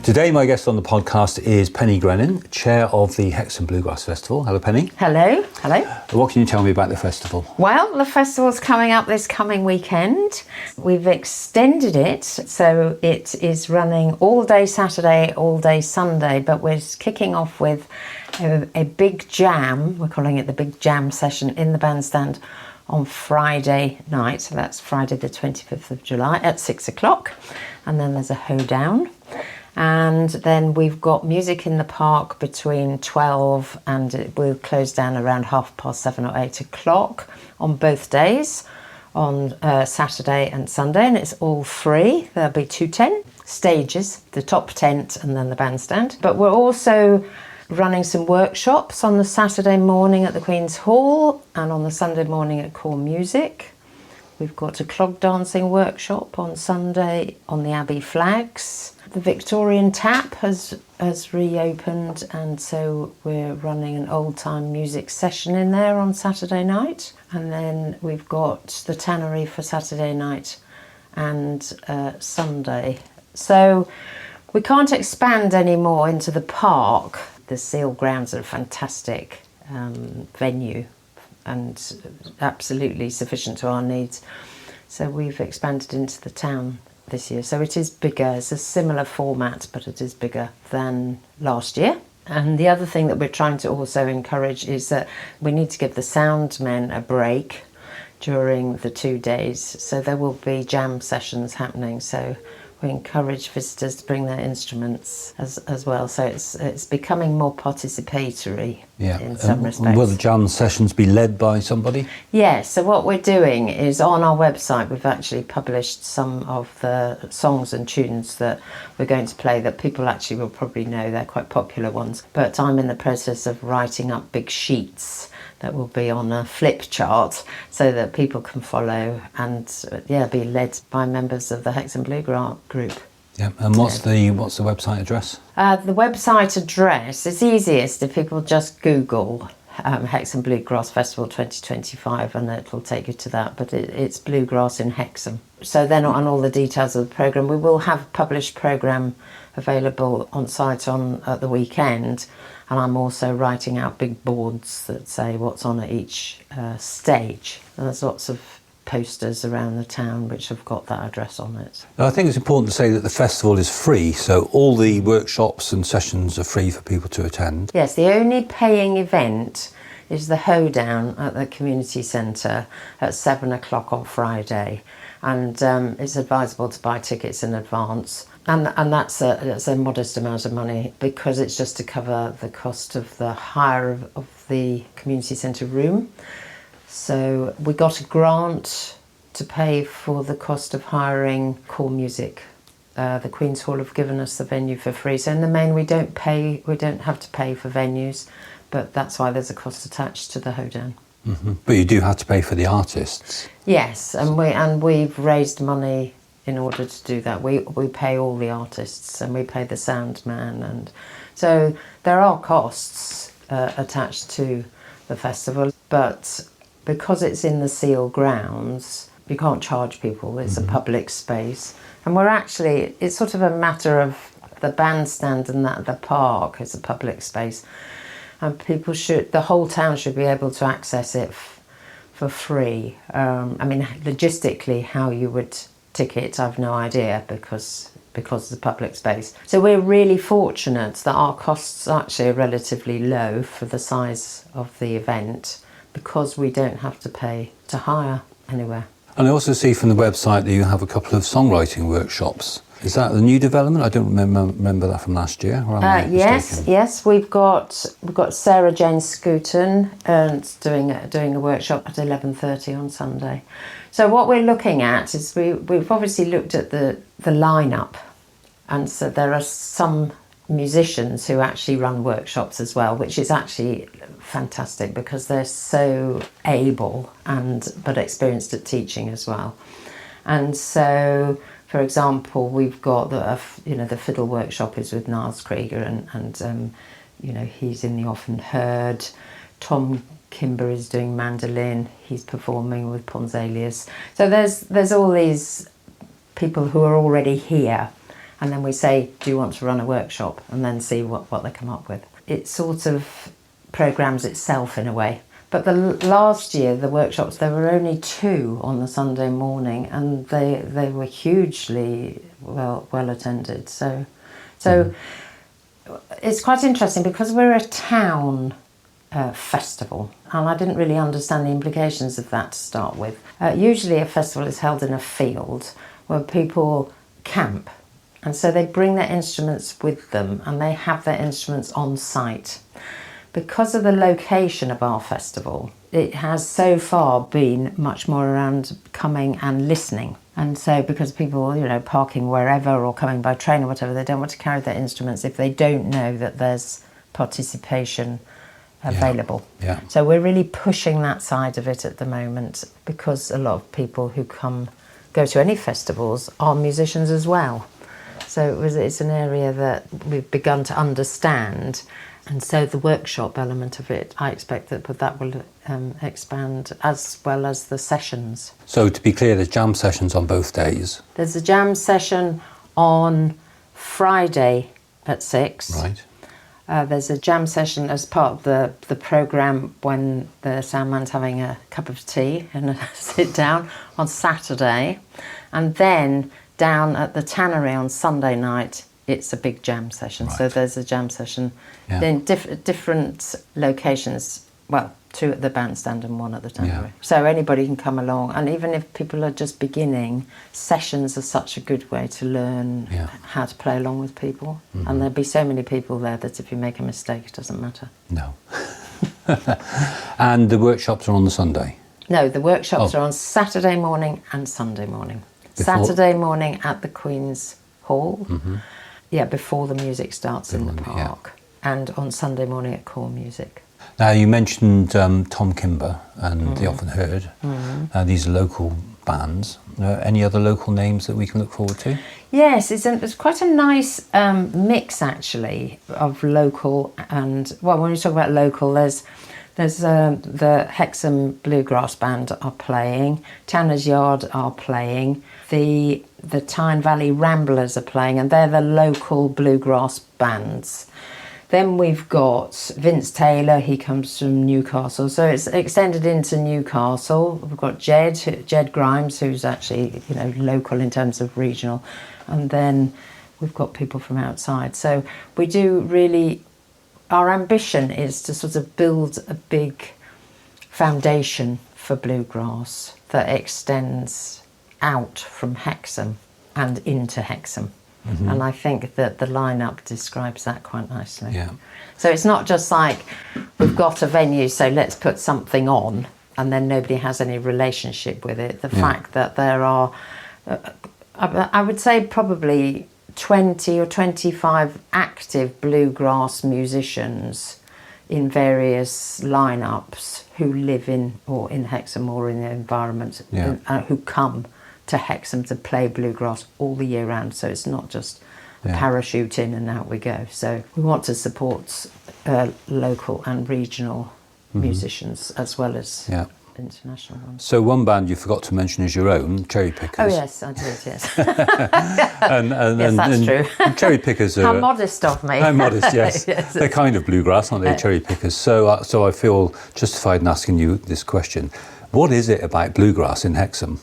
Today my guest on the podcast is Penny Grennan, Chair of the Hexham Bluegrass Festival. Hello Penny. Hello. What can you tell me about the festival? Well, the festival's coming up this coming weekend. We've extended it, so it is running all day Saturday, all day Sunday, but we're kicking off with a big jam. We're calling it the Big Jam Session in the bandstand on Friday night. So that's Friday the 25th of July at 6 o'clock. And then there's a hoedown. And then we've got music in the park between 12 and it will close down around 7:30 or 8 o'clock on both days, on Saturday and Sunday, and it's all free. There'll be 2 tent stages, the top tent and then the bandstand. But we're also running some workshops on the Saturday morning at the Queen's Hall and on the Sunday morning at Core Music. We've got a clog dancing workshop on Sunday on the Abbey Flags. The Victorian Tap has reopened, and so we're running an old time music session in there on Saturday night. And then we've got the Tannery for Saturday night and Sunday. So we can't expand any more into the park. The Seal Grounds are a fantastic venue and absolutely sufficient to our needs. So we've expanded into the town this year. So it is bigger. It's a similar format, but it is bigger than last year. And the other thing that we're trying to also encourage is that we need to give the sound men a break during the 2 days. So there will be jam sessions happening. So we encourage visitors to bring their instruments as well. So it's becoming more participatory in some respects. Will the jam sessions be led by somebody? Yes, so what we're doing is on our website we've actually published some of the songs and tunes that we're going to play that people actually will probably know. They're quite popular ones. But I'm in the process of writing up big sheets that will be on a flip chart so that people can follow and be led by members of the Hexham Bluegrass group. Yeah, and what's the website address? The website address is easiest if people just Google Hexham Bluegrass Festival 2025 and it will take you to that, but it's Bluegrass in Hexham. So then on all the details of the programme, we will have a published programme available on site at the weekend, and I'm also writing out big boards that say what's on at each stage. And there's lots of posters around the town which have got that address on it. Now, I think it's important to say that the festival is free, so all the workshops and sessions are free for people to attend. Yes, the only paying event is the hoedown at the community centre at 7 o'clock on Friday, and it's advisable to buy tickets in advance. And that's a modest amount of money because it's just to cover the cost of the hire of the community centre room. So we got a grant to pay for the cost of hiring Core Music. The Queen's Hall have given us the venue for free. So in the main we don't have to pay for venues, but that's why there's a cost attached to the hoedown. Mm-hmm. But you do have to pay for the artists. Yes, and we've raised money in order to do that. We pay all the artists and we pay the sound man, and so there are costs attached to the festival, but because it's in the Seal Grounds, you can't charge people. It's a public space, and it's sort of a matter of the bandstand and that the park is a public space, and the whole town should be able to access it for free. Logistically, how you would ticket, I've no idea because of the public space. So we're really fortunate that our costs actually are relatively low for the size of the event because we don't have to pay to hire anywhere. And I also see from the website that you have a couple of songwriting workshops. Is that the new development? I don't remember that from last year. Or am I mistaken? Yes. We've got Sarah Jane Scooton doing a workshop at 11:30 on Sunday. So what we're looking at is we've obviously looked at the lineup, and so there are some musicians who actually run workshops as well, which is actually fantastic because they're so able but experienced at teaching as well. And so, for example, we've got the fiddle workshop is with Niles Krieger, and he's in the Often Heard. Tom Kimber is doing mandolin. He's performing with Ponsalius. So there's all these people who are already here And then we say, do you want to run a workshop? And then see what they come up with. It sort of programs itself in a way. But last year, the workshops, there were only 2 on the Sunday morning, and they were hugely well attended. So it's quite interesting because we're a town festival, and I didn't really understand the implications of that to start with. Usually a festival is held in a field where people camp, and so they bring their instruments with them and they have their instruments on site. Because of the location of our festival, it has so far been much more around coming and listening. And so because people, parking wherever or coming by train or whatever, they don't want to carry their instruments if they don't know that there's participation available. Yeah. So we're really pushing that side of it at the moment, because a lot of people who go to any festivals are musicians as well. So it's an area that we've begun to understand. And so the workshop element of it, I expect that will expand, as well as the sessions. So to be clear, there's jam sessions on both days. There's a jam session on Friday at 6. Right. There's a jam session as part of the programme when the soundman's having a cup of tea and a sit down on Saturday. And then down at the tannery on Sunday night, it's a big jam session. Right. So there's a jam session Yeah. in different locations. Well, 2 at the bandstand and 1 at the tannery. Yeah. So anybody can come along. And even if people are just beginning, sessions are such a good way to learn how to play along with people. Mm-hmm. And there'll be so many people there that if you make a mistake, it doesn't matter. No. And the workshops are on the Sunday? No, the workshops are on Saturday morning and Sunday morning. Saturday morning at the Queen's Hall. Mm-hmm. Yeah, before the music starts in the park. Yeah. And on Sunday morning at Core Music. Now, you mentioned Tom Kimber and The Often Heard. Mm-hmm. These are local bands. Any other local names that we can look forward to? Yes, it's quite a nice mix, actually, of local and... Well, when we talk about local, there's the Hexham Bluegrass Band are playing, Tanner's Yard are playing, the Tyne Valley Ramblers are playing, and they're the local bluegrass bands. Then we've got Vince Taylor, he comes from Newcastle, so it's extended into Newcastle. We've got Jed Grimes, who's actually local in terms of regional, and then we've got people from outside. So we do really... Our ambition is to sort of build a big foundation for bluegrass that extends out from Hexham and into Hexham. Mm-hmm. And I think that the lineup describes that quite nicely. Yeah. So it's not just like we've got a venue, so let's put something on, and then nobody has any relationship with it. The fact that there are, I would say probably 20 or 25 active bluegrass musicians in various lineups who live in Hexham or in the environment, who come to Hexham to play bluegrass all the year round. So it's not just a parachute in and out we go. So we want to support local and regional musicians as well as international ones. So one band you forgot to mention is your own, Cherry Pickers. Oh yes, I did, yes. Yes, that's true. Cherry Pickers are... How modest of me. How modest, yes. Yes. They're kind of bluegrass, aren't they, Cherry Pickers? So I feel justified in asking you this question. What is it about bluegrass in Hexham?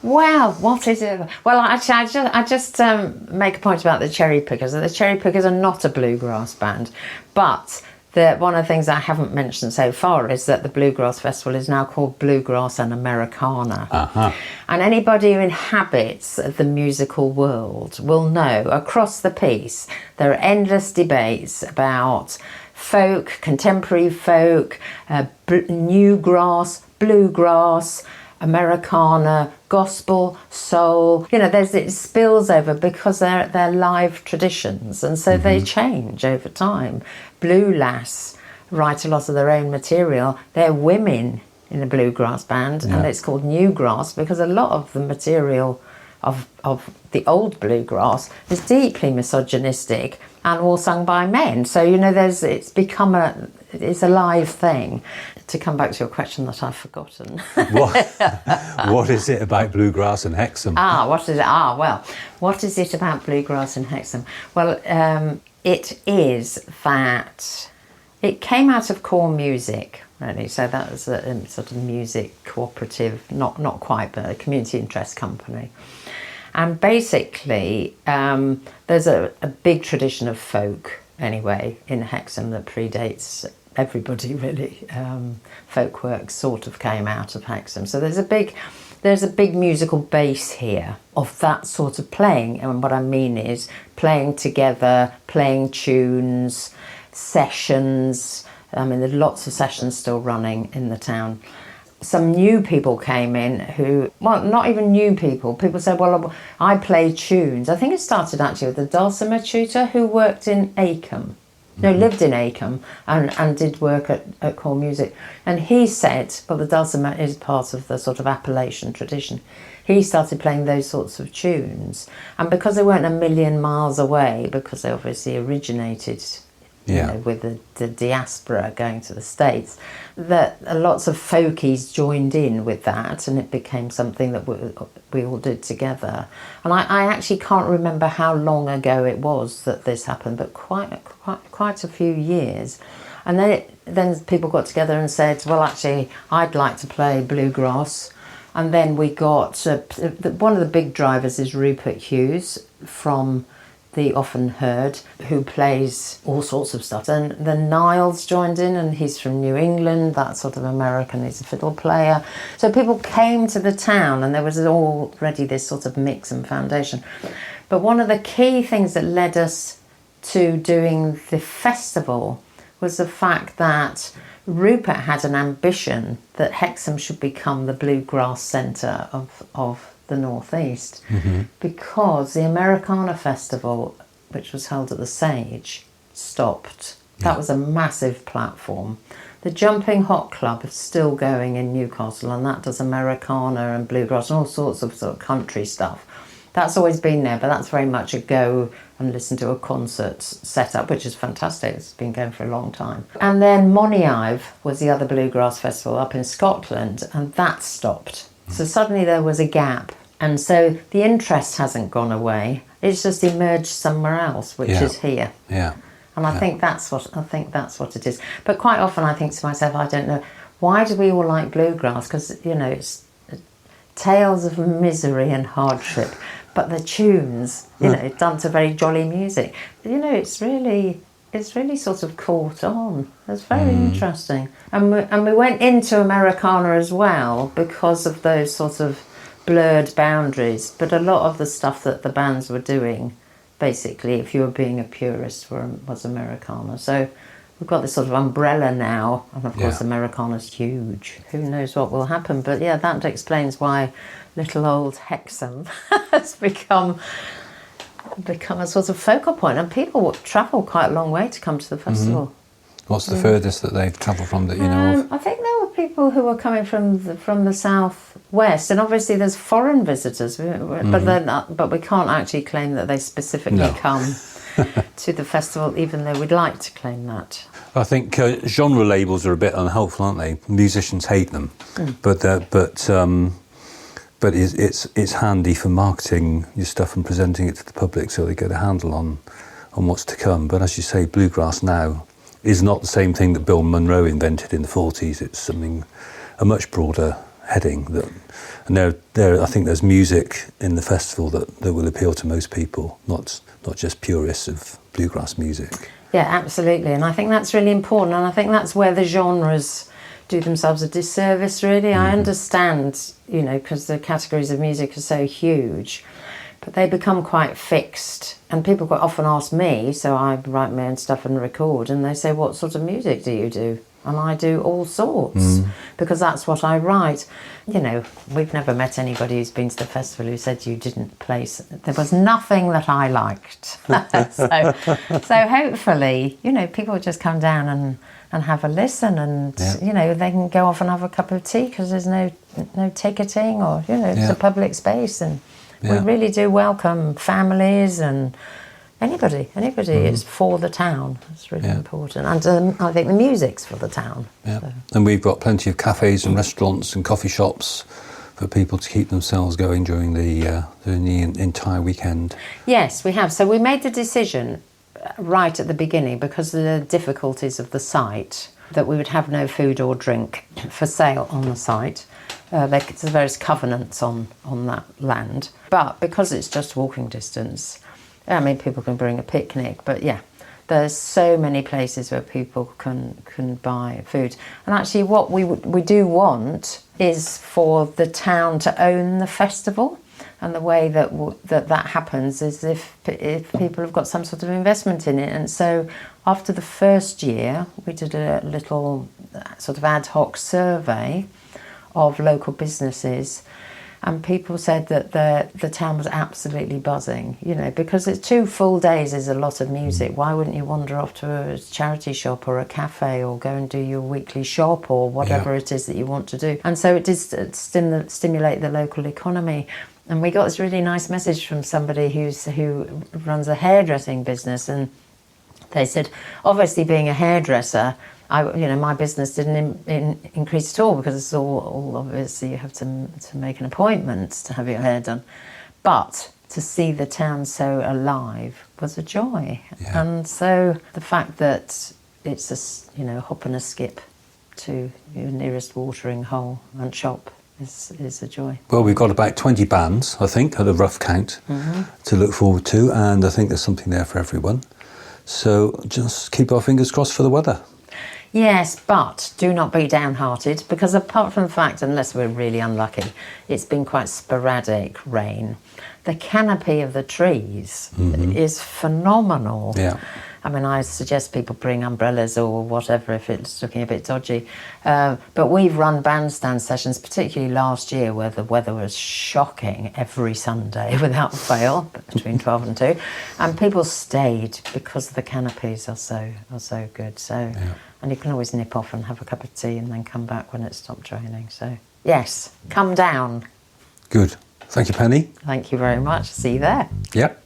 Well, what is it? Well, actually, I just make a point about the Cherry Pickers. The Cherry Pickers are not a bluegrass band, but one of the things I haven't mentioned so far is that the Bluegrass Festival is now called Bluegrass and Americana. Uh-huh. And anybody who inhabits the musical world will know across the piece there are endless debates about folk, contemporary folk, new grass, bluegrass, Americana, gospel, soul. It spills over because they're live traditions, and so they change over time. Blue Lass write a lot of their own material. They're women in a bluegrass band, and it's called New Grass because a lot of the material of the old bluegrass is deeply misogynistic and all sung by men. So, you know, it's become it's a live thing. To come back to your question that I've forgotten. What is it about bluegrass in Hexham? What is it about bluegrass in Hexham? Well, it is that it came out of core music, really. So that was a sort of music cooperative, not quite, but a community interest company. And basically, there's a big tradition of folk, anyway, in Hexham that predates everybody, really. Folk work sort of came out of Hexham. So there's a big musical base here of that sort of playing. And what I mean is playing together, playing tunes, sessions. I mean, there's lots of sessions still running in the town. Some new people came in who, well, not even new people. People said, well, I play tunes. I think it started actually with a dulcimer tutor who worked in Acomb. No, lived in Acomb and did work at Core Music. And he said, well, the dulcimer is part of the sort of Appalachian tradition. He started playing those sorts of tunes. And because they weren't a million miles away, because they obviously originated with the diaspora going to the States, that lots of folkies joined in with that, and it became something that we all did together. And I actually can't remember how long ago it was that this happened, but quite a few years. And then people got together and said, well, actually, I'd like to play bluegrass. And then we got, one of the big drivers is Rupert Hughes from the Often Heard, who plays all sorts of stuff. And then Niles joined in, and he's from New England, that sort of American, he's a fiddle player. So people came to the town, and there was already this sort of mix and foundation. But one of the key things that led us to doing the festival was the fact that Rupert had an ambition that Hexham should become the bluegrass centre of the Northeast, because the Americana Festival, which was held at the Sage, stopped. That was a massive platform. The Jumping Hot Club is still going in Newcastle, and that does Americana and bluegrass and all sorts of sort of country stuff. That's always been there, but that's very much a go and listen to a concert setup, which is fantastic. It's been going for a long time. And then Moniaive was the other bluegrass festival up in Scotland, and that stopped. So suddenly there was a gap. And so the interest hasn't gone away. It's just emerged somewhere else, which is here. Yeah. And I think that's what it is. But quite often I think to myself, I don't know, why do we all like bluegrass? Because, you know, it's tales of misery and hardship. But the tunes, you know, done to very jolly music. You know, it's really sort of caught on. It's very interesting. And we went into Americana as well because of those sort of blurred boundaries. But a lot of the stuff that the bands were doing, basically, if you were being a purist, was Americana. So we've got this sort of umbrella now. And of course, Americana's huge. Who knows what will happen? But yeah, that explains why little old Hexham has become a sort of focal point, and people travel quite a long way to come to the festival. What's the furthest that they've travelled from that you know of? I think there were people who were coming from the southwest, and obviously there's foreign visitors, but we can't actually claim that they specifically come to the festival, even though we'd like to claim that. I think genre labels are a bit unhelpful, aren't they? Musicians hate them, but it's handy for marketing your stuff and presenting it to the public so they get a handle on what's to come. But as you say, bluegrass now is not the same thing that Bill Monroe invented in the 40s. It's something, a much broader heading. I think there's music in the festival that will appeal to most people, not just purists of bluegrass music. Yeah, absolutely. And I think that's really important. And I think that's where the genres do themselves a disservice, really. I understand, you know, because the categories of music are so huge, but they become quite fixed. And people quite often ask me, so I write my own stuff and record, and they say, what sort of music do you do? And I do all sorts, because that's what I write. You know, we've never met anybody who's been to the festival who said you didn't play. There was nothing that I liked. So hopefully, you know, people just come down and have a listen, and you know, they can go off and have a cup of tea because there's no ticketing, or, you know, it's a public space, and We Yeah. really do welcome families and anybody. It's for the town. It's really important. And I think the music's for the town. Yeah. So. And we've got plenty of cafes and restaurants and coffee shops for people to keep themselves going during the entire weekend. Yes, we have. So we made the decision right at the beginning, because of the difficulties of the site, that we would have no food or drink for sale on the site. There's various covenants on that land. But because it's just walking distance, I mean, people can bring a picnic, but yeah, there's so many places where people can buy food. And actually what we do want is for the town to own the festival. And the way that happens is if people have got some sort of investment in it. And so after the first year, we did a little sort of ad hoc survey of local businesses, and people said that the town was absolutely buzzing, you know, because it's 2 full days is a lot of music. Why wouldn't you wander off to a charity shop or a cafe or go and do your weekly shop or whatever it is that you want to do? And so it did stimulate the local economy. And we got this really nice message from somebody who runs a hairdressing business, and they said, obviously being a hairdresser, my business didn't increase at all, because it's all obviously you have to make an appointment to have your hair done. But to see the town so alive was a joy. Yeah. And so the fact that it's a hop and a skip to your nearest watering hole and shop is a joy. Well, we've got about 20 bands, I think, at a rough count, to look forward to, and I think there's something there for everyone. So just keep our fingers crossed for the weather. Yes, but do not be downhearted, because apart from the fact, unless we're really unlucky, it's been quite sporadic rain. The canopy of the trees is phenomenal. Yeah. I mean, I suggest people bring umbrellas or whatever if it's looking a bit dodgy. But we've run bandstand sessions, particularly last year, where the weather was shocking every Sunday without fail, between 12 and 2. And people stayed because the canopies are so good. So, and you can always nip off and have a cup of tea and then come back when it's stopped raining. So, yes, come down. Good. Thank you, Penny. Thank you very much. See you there. Yep.